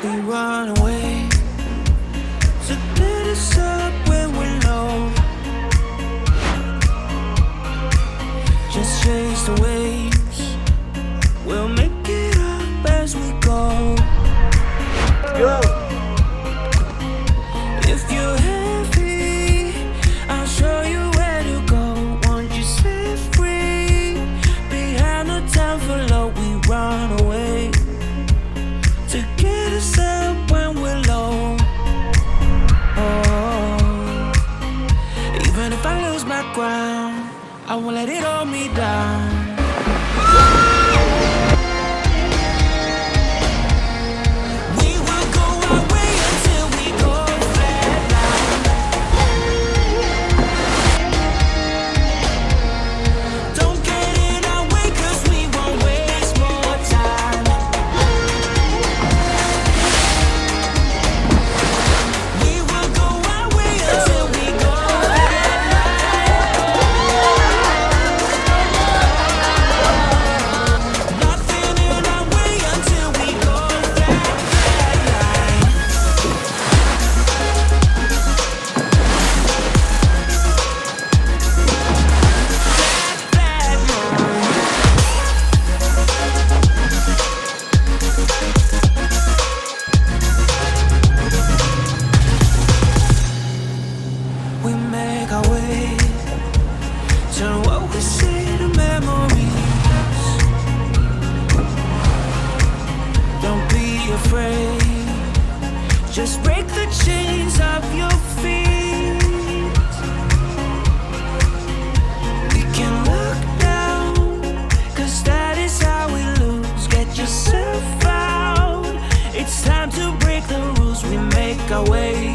We run away to get us up when we're low. Just chase the waves, we'll make it up as we go. Go. If you're heavy, I'll show you where to go. Won't you set free? Behind the town for low, we run away to get us up when we're low. Oh, even if I lose my ground, I won't let it hold me down. Just break the chains of your feet. We can look down, cause that is how we lose. Get yourself out, it's time to break the rules. We make our way